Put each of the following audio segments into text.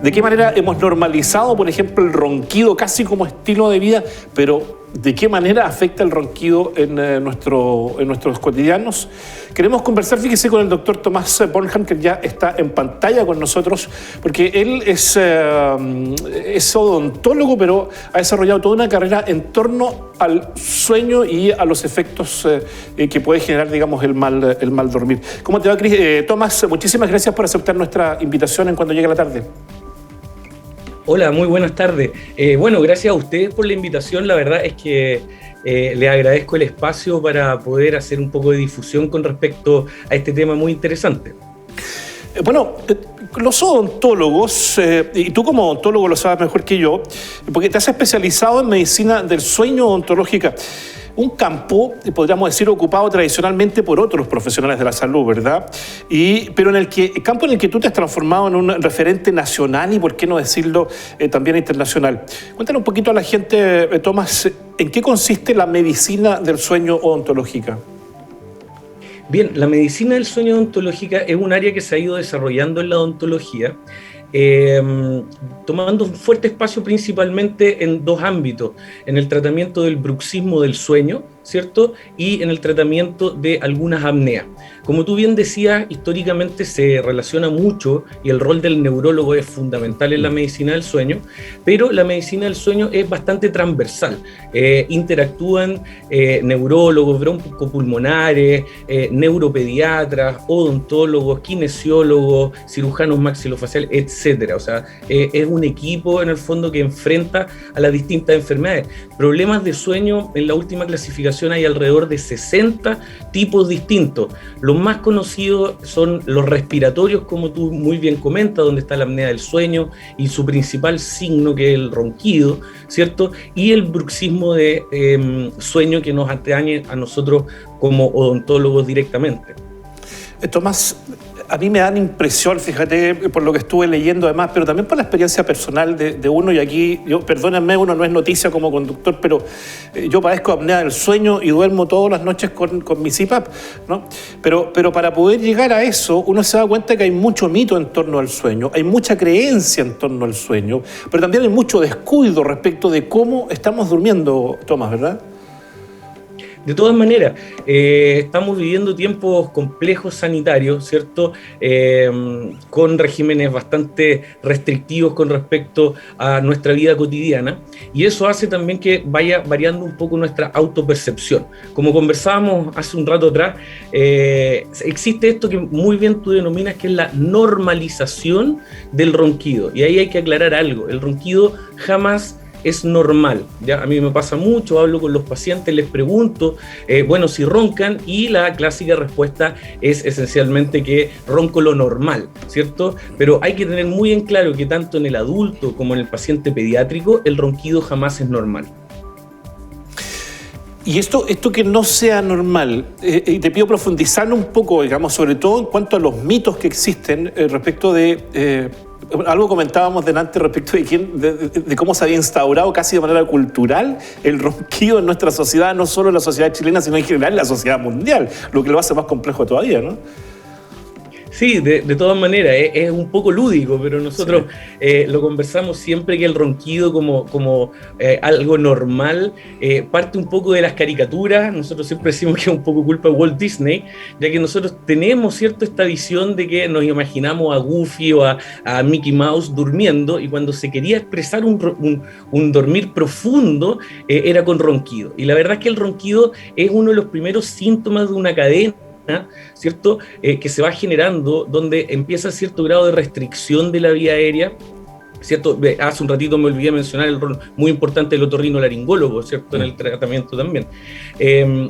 ¿De qué manera hemos normalizado, por ejemplo, el ronquido casi como estilo de vida, pero de qué manera afecta el ronquido en nuestros cotidianos? Queremos conversar, fíjese, con el doctor Tomás Bornham, que ya está en pantalla con nosotros, porque él es odontólogo, pero ha desarrollado toda una carrera en torno al sueño y a los efectos que puede generar, digamos, el mal dormir. ¿Cómo te va, Tomás? Muchísimas gracias por aceptar nuestra invitación en Cuando Llegue la Tarde. Hola, muy buenas tardes. Bueno, gracias a ustedes por la invitación. La verdad es que les agradezco el espacio para poder hacer un poco de difusión con respecto a este tema muy interesante. Bueno, los odontólogos, y tú como odontólogo lo sabes mejor que yo, porque te has especializado en medicina del sueño odontológica, un campo, podríamos decir, ocupado tradicionalmente por otros profesionales de la salud, ¿verdad? Pero campo en el que tú te has transformado en un referente nacional y, por qué no decirlo, también internacional. Cuéntanos un poquito a la gente, Tomás, ¿en qué consiste la medicina del sueño odontológica? Bien, la medicina del sueño odontológica es un área que se ha ido desarrollando en la odontología, tomando un fuerte espacio principalmente en dos ámbitos: en el tratamiento del bruxismo del sueño, ¿cierto? Y en el tratamiento de algunas apneas. Como tú bien decías, históricamente se relaciona mucho y el rol del neurólogo es fundamental en la medicina del sueño, pero la medicina del sueño es bastante transversal. Interactúan neurólogos, broncopulmonares, neuropediatras, odontólogos, kinesiólogos, cirujanos maxilofaciales, etcétera. O sea, es un equipo en el fondo que enfrenta a las distintas enfermedades. Problemas de sueño, en la última clasificación hay alrededor de 60 tipos distintos. Los más conocidos son los respiratorios, como tú muy bien comentas, donde está la apnea del sueño y su principal signo, que es el ronquido, ¿cierto? Y el bruxismo de sueño, que nos atañe a nosotros como odontólogos directamente. Tomás, a mí me dan impresión, fíjate, por lo que estuve leyendo además, pero también por la experiencia personal de uno, y aquí, perdónenme, uno no es noticia como conductor, pero yo padezco apnea del sueño y duermo todas las noches con mi CPAP, ¿no? Pero para poder llegar a eso, uno se da cuenta que hay mucho mito en torno al sueño, hay mucha creencia en torno al sueño, pero también hay mucho descuido respecto de cómo estamos durmiendo, Tomás, ¿verdad? De todas maneras, estamos viviendo tiempos complejos sanitarios, ¿cierto? Con regímenes bastante restrictivos con respecto a nuestra vida cotidiana, y eso hace también que vaya variando un poco nuestra autopercepción. Como conversábamos hace un rato atrás, existe esto que muy bien tú denominas, que es la normalización del ronquido, y ahí hay que aclarar algo: el ronquido jamás es normal, ¿ya? A mí me pasa mucho, hablo con los pacientes, les pregunto, si roncan, y la clásica respuesta es esencialmente que ronco lo normal, ¿cierto? Pero hay que tener muy en claro que tanto en el adulto como en el paciente pediátrico, el ronquido jamás es normal. Y esto que no sea normal, y te pido profundizar un poco, digamos, sobre todo en cuanto a los mitos que existen respecto de... algo comentábamos delante respecto de cómo se había instaurado casi de manera cultural el ronquido en nuestra sociedad, no solo en la sociedad chilena, sino en general en la sociedad mundial, lo que lo hace más complejo todavía, ¿no? Sí, de todas maneras, es un poco lúdico, pero nosotros lo conversamos siempre, que el ronquido como algo normal parte un poco de las caricaturas. Nosotros siempre decimos que es un poco culpa de Walt Disney, ya que nosotros tenemos, ¿cierto?, esta visión de que nos imaginamos a Goofy o a Mickey Mouse durmiendo, y cuando se quería expresar un dormir profundo era con ronquido. Y la verdad es que el ronquido es uno de los primeros síntomas de una cadena, ¿cierto? Que se va generando, donde empieza cierto grado de restricción de la vía aérea, ¿cierto? Hace un ratito me olvidé mencionar el rol muy importante del otorrinolaringólogo, ¿cierto?, en el tratamiento también.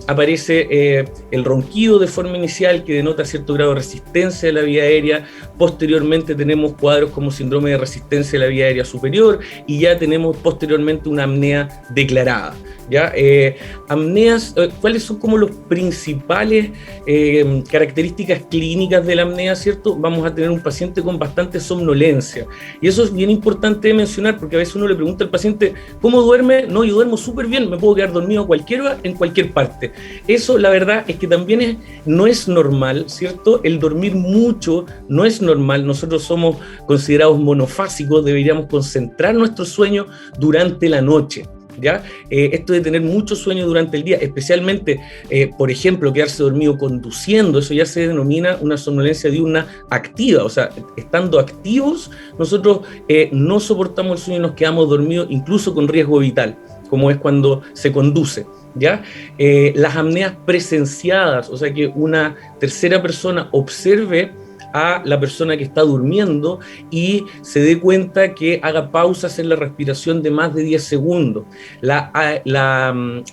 Aparece el ronquido de forma inicial, que denota cierto grado de resistencia de la vía aérea. Posteriormente tenemos cuadros como síndrome de resistencia de la vía aérea superior, y ya tenemos posteriormente una apnea declarada, ¿ya? Apneas, ¿cuáles son como los principales características clínicas de la apnea, ¿cierto? Vamos a tener un paciente con bastante somnolencia, y eso es bien importante mencionar, porque a veces uno le pregunta al paciente: ¿cómo duerme? No, yo duermo súper bien, me puedo quedar dormido a cualquier hora, en cualquier parte. Eso, la verdad, es que también no es normal, ¿cierto? El dormir mucho no es normal. normal. Nosotros somos considerados monofásicos, deberíamos concentrar nuestro sueño durante la noche. ¿Ya? Esto de tener mucho sueño durante el día, especialmente, por ejemplo, quedarse dormido conduciendo, eso ya se denomina una somnolencia diurna activa, o sea, estando activos, nosotros no soportamos el sueño y nos quedamos dormidos, incluso con riesgo vital, como es cuando se conduce. ¿Ya? Las apneas presenciadas, o sea, que una tercera persona observe a la persona que está durmiendo y se dé cuenta que haga pausas en la respiración de más de 10 segundos. La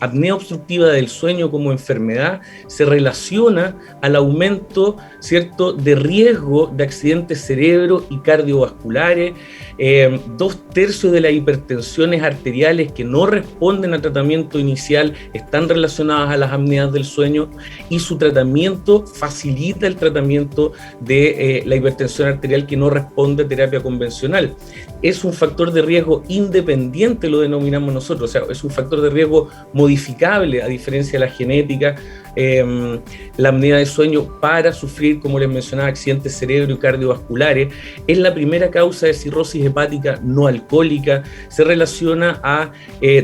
apnea obstructiva del sueño como enfermedad se relaciona al aumento, ¿cierto?, de riesgo de accidentes cerebro y cardiovasculares. 2/3 de las hipertensiones arteriales que no responden a tratamiento inicial están relacionadas a las apneas del sueño, y su tratamiento facilita el tratamiento de la hipertensión arterial que no responde a terapia convencional. Es un factor de riesgo independiente, lo denominamos nosotros, o sea, es un factor de riesgo modificable a diferencia de la genética. La apnea de sueño para sufrir, como les mencionaba, accidentes cerebro y cardiovasculares, es la primera causa de cirrosis hepática no alcohólica, se relaciona a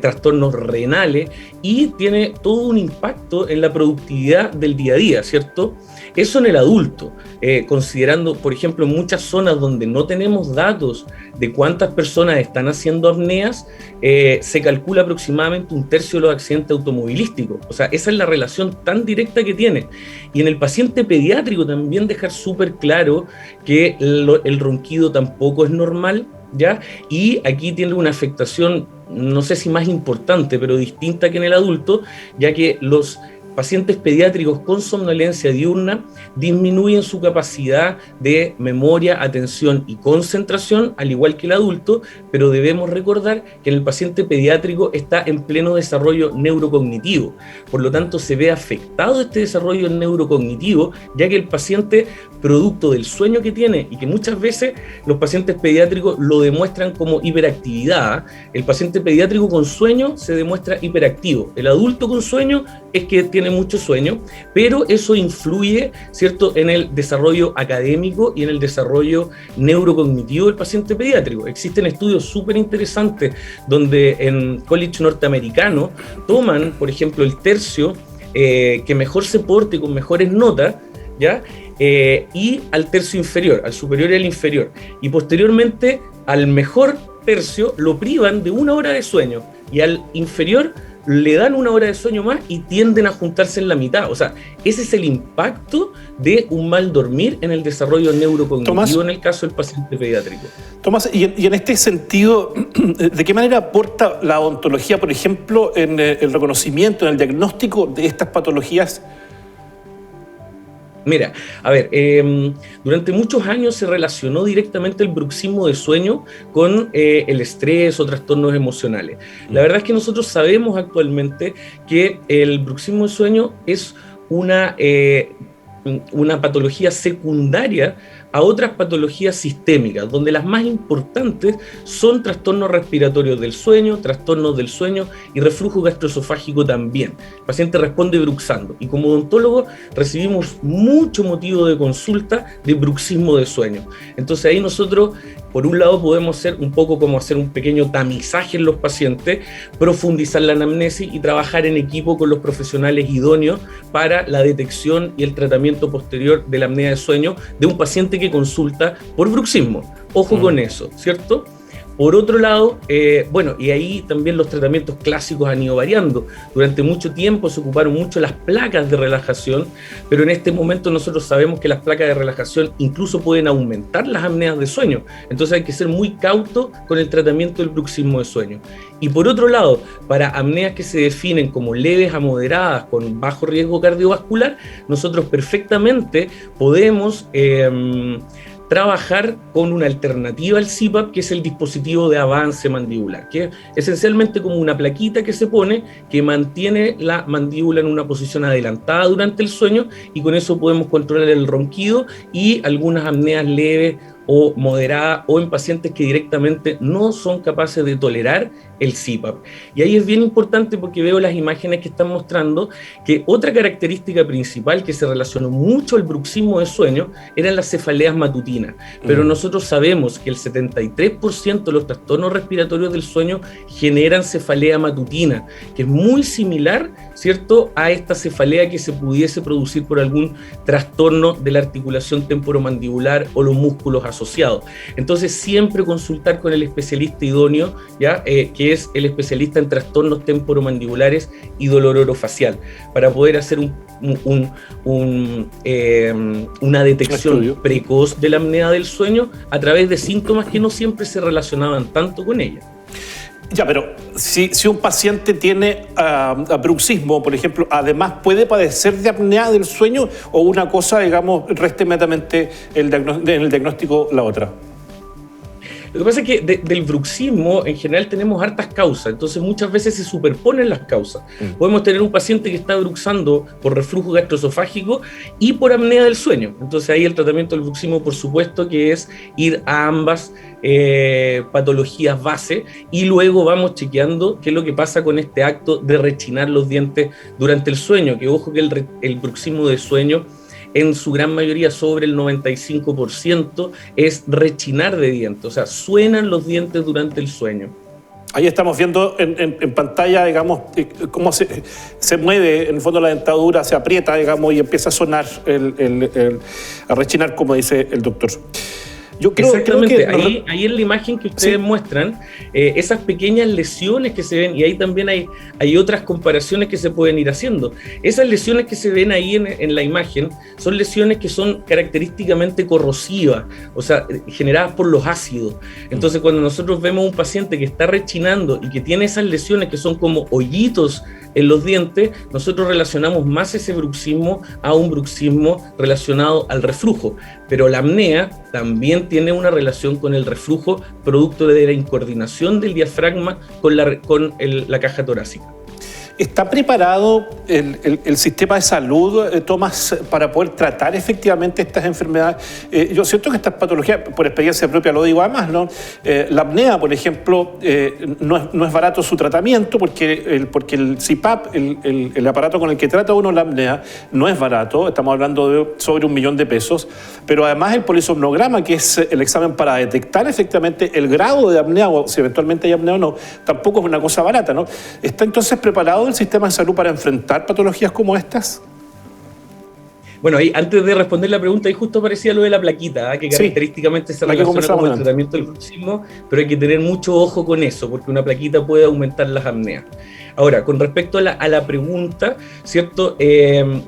trastornos renales y tiene todo un impacto en la productividad del día a día, ¿cierto? Eso en el adulto, considerando, por ejemplo, en muchas zonas donde no tenemos datos de cuántas personas están haciendo apneas, se calcula aproximadamente 1/3 de los accidentes automovilísticos. O sea, esa es la relación tan directa que tiene. Y en el paciente pediátrico también dejar súper claro que el ronquido tampoco es normal, ¿ya? Y aquí tiene una afectación, no sé si más importante, pero distinta que en el adulto, ya que los pacientes pediátricos con somnolencia diurna disminuyen su capacidad de memoria, atención y concentración, al igual que el adulto, pero debemos recordar que en el paciente pediátrico está en pleno desarrollo neurocognitivo. Por lo tanto, se ve afectado este desarrollo neurocognitivo, ya que el paciente, producto del sueño que tiene, y que muchas veces los pacientes pediátricos lo demuestran como hiperactividad, el paciente pediátrico con sueño se demuestra hiperactivo. El adulto con sueño es que tiene mucho sueño, pero eso influye, ¿cierto?, en el desarrollo académico y en el desarrollo neurocognitivo del paciente pediátrico. Existen estudios súper interesantes donde en college norteamericanos toman, por ejemplo, el tercio que mejor se porte con mejores notas, ¿ya? Y al tercio inferior, al superior y al inferior. Y posteriormente al mejor tercio lo privan de 1 hora de sueño y al inferior le dan 1 hora de sueño más y tienden a juntarse en la mitad. O sea, ese es el impacto de un mal dormir en el desarrollo neurocognitivo, Tomás, en el caso del paciente pediátrico. Tomás, y en este sentido, ¿de qué manera aporta la odontología, por ejemplo, en el reconocimiento, en el diagnóstico de estas patologías? Mira, a ver, durante muchos años se relacionó directamente el bruxismo de sueño con el estrés o trastornos emocionales. La verdad es que nosotros sabemos actualmente que el bruxismo de sueño es una patología secundaria a otras patologías sistémicas, donde las más importantes son trastornos respiratorios del sueño, trastornos del sueño y reflujo gastroesofágico también. El paciente responde bruxando y como odontólogo recibimos mucho motivo de consulta de bruxismo de sueño. Entonces ahí nosotros, por un lado, podemos ser un poco como hacer un pequeño tamizaje en los pacientes, profundizar la anamnesis y trabajar en equipo con los profesionales idóneos para la detección y el tratamiento posterior de la apnea de sueño de un paciente que consulta por bruxismo. Ojo con eso, ¿cierto? Por otro lado, bueno, y ahí también los tratamientos clásicos han ido variando. Durante mucho tiempo se ocuparon mucho las placas de relajación, pero en este momento nosotros sabemos que las placas de relajación incluso pueden aumentar las apneas de sueño. Entonces hay que ser muy cauto con el tratamiento del bruxismo de sueño. Y por otro lado, para apneas que se definen como leves a moderadas con bajo riesgo cardiovascular, nosotros perfectamente podemos trabajar con una alternativa al CPAP, que es el dispositivo de avance mandibular, que es esencialmente como una plaquita que se pone, que mantiene la mandíbula en una posición adelantada durante el sueño, y con eso podemos controlar el ronquido y algunas apneas leves o moderada, o en pacientes que directamente no son capaces de tolerar el CPAP. Y ahí es bien importante porque veo las imágenes que están mostrando que otra característica principal que se relacionó mucho al bruxismo de sueño eran las cefaleas matutinas. Pero nosotros sabemos que el 73% de los trastornos respiratorios del sueño generan cefalea matutina, que es muy similar, ¿cierto?, a esta cefalea que se pudiese producir por algún trastorno de la articulación temporomandibular o los músculos asociados. Entonces, siempre consultar con el especialista idóneo, ¿ya? Que es el especialista en trastornos temporomandibulares y dolor orofacial, para poder hacer una detección precoz de la apnea del sueño a través de síntomas que no siempre se relacionaban tanto con ella. Ya, pero si un paciente tiene bruxismo, por ejemplo, además puede padecer de apnea del sueño, o una cosa, digamos, resta inmediatamente en el diagnóstico la otra. Lo que pasa es que del bruxismo en general tenemos hartas causas, entonces muchas veces se superponen las causas. Podemos tener un paciente que está bruxando por reflujo gastroesofágico y por apnea del sueño. Entonces ahí el tratamiento del bruxismo, por supuesto, que es ir a ambas patologías base, y luego vamos chequeando qué es lo que pasa con este acto de rechinar los dientes durante el sueño, que ojo que el bruxismo de sueño en su gran mayoría, sobre el 95%, es rechinar de dientes, o sea, suenan los dientes durante el sueño. Ahí estamos viendo en pantalla, digamos, cómo se mueve, en el fondo la dentadura se aprieta, digamos, y empieza a sonar, a rechinar, como dice el doctor. Exactamente, ahí en la imagen que ustedes muestran, esas pequeñas lesiones que se ven, y ahí también hay otras comparaciones que se pueden ir haciendo. Esas lesiones que se ven ahí en la imagen son lesiones que son característicamente corrosivas, o sea, generadas por los ácidos. Entonces, cuando nosotros vemos un paciente que está rechinando y que tiene esas lesiones que son como hoyitos en los dientes, nosotros relacionamos más ese bruxismo a un bruxismo relacionado al reflujo. Pero la apnea también tiene una relación con el reflujo, producto de la incoordinación del diafragma con la caja torácica. ¿Está preparado el sistema de salud, Tomás, para poder tratar efectivamente estas enfermedades? Yo siento que estas patologías, por experiencia propia lo digo además, ¿no? La apnea, por ejemplo, no es barato su tratamiento, porque el CPAP, el aparato con el que trata uno la apnea, no es barato, estamos hablando de sobre $1 millón, pero además el polisomnograma, que es el examen para detectar efectivamente el grado de apnea, o si eventualmente hay apnea o no, tampoco es una cosa barata, ¿no? ¿Está entonces preparado el sistema de salud para enfrentar patologías como estas? Bueno, ahí, antes de responder la pregunta, ahí justo aparecía lo de la plaquita, que característicamente se relaciona con el tratamiento del bruxismo, pero hay que tener mucho ojo con eso, porque una plaquita puede aumentar las apneas. Ahora, con respecto a la pregunta, ¿cierto?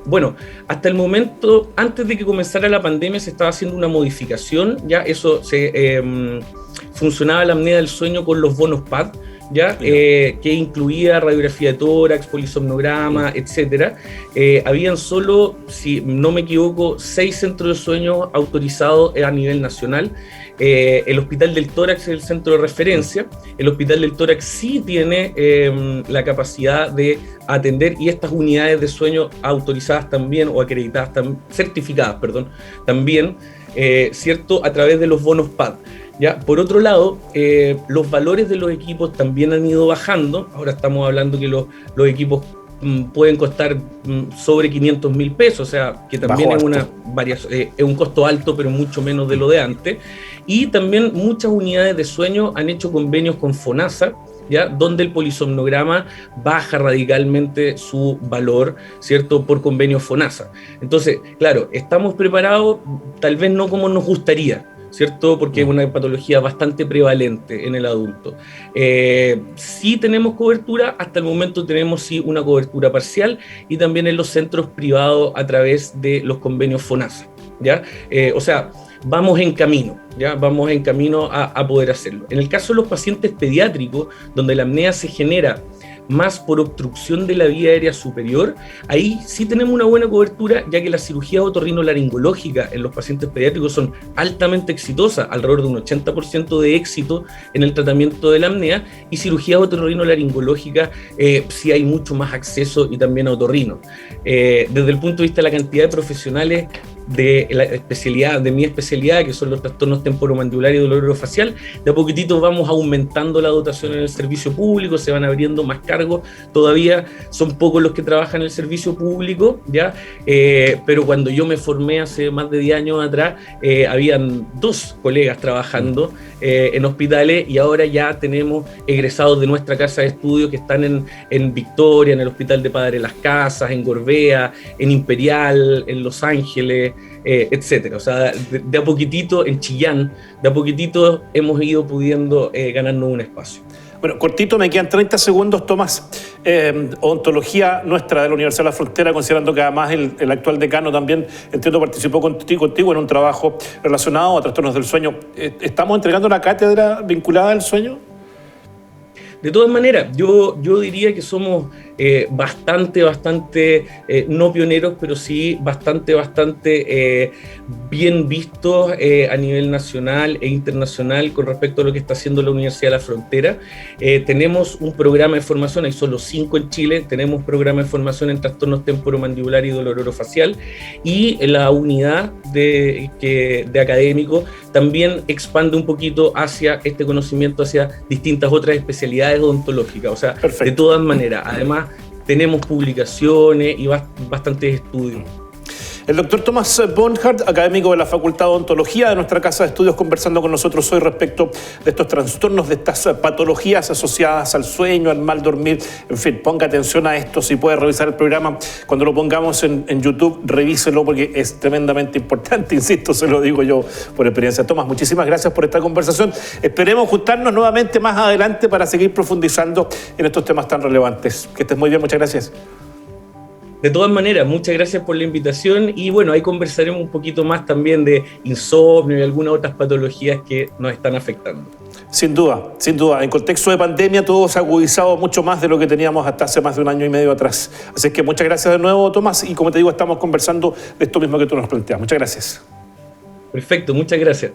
Bueno, hasta el momento, antes de que comenzara la pandemia, se estaba haciendo una modificación, ya eso funcionaba la apnea del sueño con los bonos PAD, ¿ya? Que incluía radiografía de tórax, polisomnograma, etcétera. Habían solo, si no me equivoco, 6 centros de sueño autorizados a nivel nacional. El Hospital del Tórax es el centro de referencia. El Hospital del Tórax sí tiene la capacidad de atender, y estas unidades de sueño autorizadas también, o acreditadas, certificadas, perdón, también, ¿cierto?, a través de los bonos PAD. ¿Ya? Por otro lado, los valores de los equipos también han ido bajando. Ahora estamos hablando que los equipos pueden costar sobre $500.000, o sea, que también es un costo alto, pero mucho menos de lo de antes. Y también muchas unidades de sueño han hecho convenios con FONASA, ¿ya? Donde el polisomnograma baja radicalmente su valor, ¿cierto?, por convenio FONASA. Entonces, claro, estamos preparados, tal vez no como nos gustaría, ¿cierto? Porque es una patología bastante prevalente en el adulto. Sí tenemos cobertura, hasta el momento tenemos sí una cobertura parcial, y también en los centros privados a través de los convenios FONASA, ¿ya? O sea, vamos en camino, ¿ya? Vamos en camino a poder hacerlo. En el caso de los pacientes pediátricos, donde la apnea se genera más por obstrucción de la vía aérea superior, ahí sí tenemos una buena cobertura, ya que las cirugías otorrinolaringológicas en los pacientes pediátricos son altamente exitosas, alrededor de un 80% de éxito en el tratamiento de la apnea, y cirugías otorrinolaringológicas sí hay mucho más acceso, y también a otorrino. Desde el punto de vista de la cantidad de profesionales, de la especialidad, de mi especialidad, que son los trastornos temporomandibular y dolor orofacial, de a poquitito vamos aumentando la dotación en el servicio público, se van abriendo más cargos, todavía son pocos los que trabajan en el servicio público, ¿ya? Pero cuando yo me formé hace más de 10 años atrás, habían 2 colegas trabajando en hospitales, y ahora ya tenemos egresados de nuestra casa de estudio que están en Victoria, en el Hospital de Padre Las Casas, en Gorbea, en Imperial, en Los Ángeles, etcétera. O sea, de a poquitito, en Chillán, de a poquitito hemos ido pudiendo ganarnos un espacio. Bueno, cortito, me quedan 30 segundos, Tomás. Odontología nuestra de la Universidad de la Frontera, considerando que además el actual decano también, entiendo, participó contigo en un trabajo relacionado a trastornos del sueño. ¿Estamos entregando una cátedra vinculada al sueño? De todas maneras, yo diría que somos bastante, no pioneros, pero sí bastante bien vistos a nivel nacional e internacional con respecto a lo que está haciendo la Universidad de la Frontera. Tenemos un programa de formación, hay solo 5 en Chile, tenemos programa de formación en trastornos temporomandibular y dolor orofacial, y la unidad de académicos también expande un poquito hacia este conocimiento, hacia distintas otras especialidades odontológicas. O sea, perfecto. De todas maneras, además tenemos publicaciones y bastantes estudios. El doctor Tomás Bonhart, académico de la Facultad de Odontología de nuestra Casa de Estudios, conversando con nosotros hoy respecto de estos trastornos, de estas patologías asociadas al sueño, al mal dormir. En fin, ponga atención a esto. Si puede revisar el programa cuando lo pongamos en YouTube, revíselo porque es tremendamente importante. Insisto, se lo digo yo por experiencia. Tomás, muchísimas gracias por esta conversación. Esperemos juntarnos nuevamente más adelante para seguir profundizando en estos temas tan relevantes. Que estés muy bien, muchas gracias. De todas maneras, muchas gracias por la invitación, y bueno, ahí conversaremos un poquito más también de insomnio y algunas otras patologías que nos están afectando. Sin duda, sin duda. En contexto de pandemia todo se ha agudizado mucho más de lo que teníamos hasta hace más de 1 año y medio atrás. Así que muchas gracias de nuevo, Tomás, y como te digo, estamos conversando de esto mismo que tú nos planteas. Muchas gracias. Perfecto, muchas gracias.